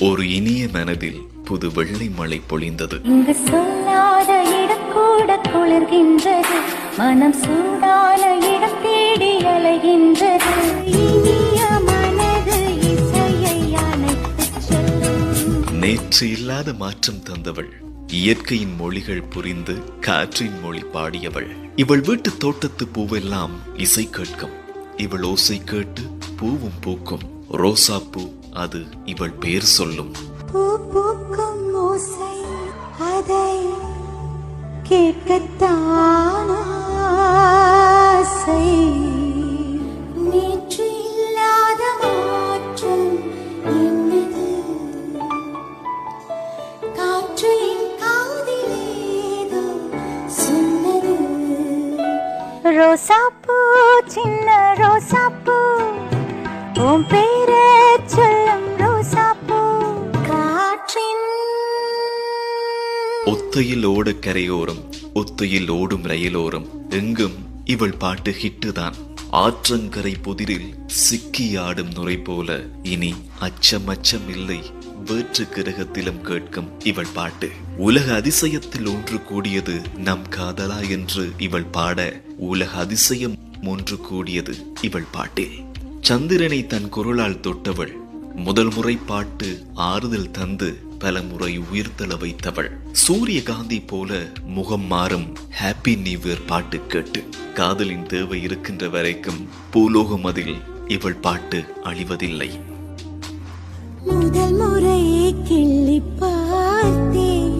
ஒரு இனிய மனதில் புது வெள்ளை மழை பொழிந்தது. இங்கு சொல்லாத இடம் கூட குளிர்கின்றது, மனம் சூடான இடம் தேடி அலைகின்றது. இனிய மனது இசையை அணைத்துச் செல்லும். நேற்று இல்லாத மாற்றம் தந்தவள், இயற்கையின் மொழிகள் புரிந்து காற்றின் மொழி பாடியவள். இவள் வீட்டு தோட்டத்து பூவெல்லாம் இசை கேட்கும், இவள் ஓசை கேட்டு பூவும் பூக்கும். ரோசா பூ அது இவள் பேர் சொல்லும். பூ பூக்கும் ஓசை அதை கேட்கத்தான் ஆசை. நேற்று இல்லாத மாற்றம் என்னது, காற்று என் காதிலேதோ சொன்னது. ரோசாப்பூ சின்ன ரோசாப்பூ, உன் பேரை சொல்லும் ரோசாப்பூ. காற்றின் ஒத்தையில் ஓட கரையோரம், ஒத்தையில் ஓடும் ரயிலோரம், எங்கும் இவள் பாட்டு ஹிட்டுதான். ஆற்றங்கரை புதிரில் சிக்கி ஆடும் நுரை போல இனி அச்சம் இல்லை, வேற்று கிரகத்திலும் கேட்கும் இவள் பாட்டு. உலக அதிசயத்தில் ஒன்று கூடியது நம் காதலா என்று இவள் பாட, உலக அதிசயம் ஒன்று கூடியது இவள் பாட்டில். சந்திரனை தன் குரலால் தொட்டவள், முதல் முறை பாட்டு ஆறுதல் தந்து பல முறை உயிர்த்தள வைத்தவள். சூரியகாந்தி போல முகம் மாறும் ஹாப்பி நியூ இயர் பாட்டு கேட்டு, காதலின் தேவை இருக்கின்ற வரைக்கும் பூலோகம் அதில் இவள் பாட்டு அழிவதில்லை. முதல் முறையே கிள்ளி பார்த்தேன்,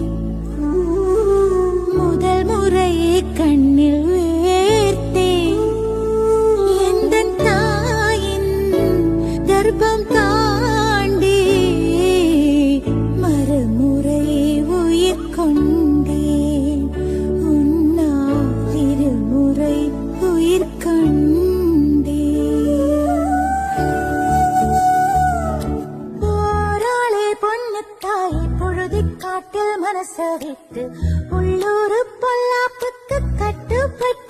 முதல் முறையே கண்ணில் வேர்த்தேன். எந்த தாயின் கர்ப்பம் தாண்டி மறுமுறை உயிர் கொண்டேன், உன்னால் இருமுறை உயிர் கொண்டேன். காட்டில் மனச விட்டு உள்ளூர் பொல்லாப்புக்கு கட்டுப்பட்டு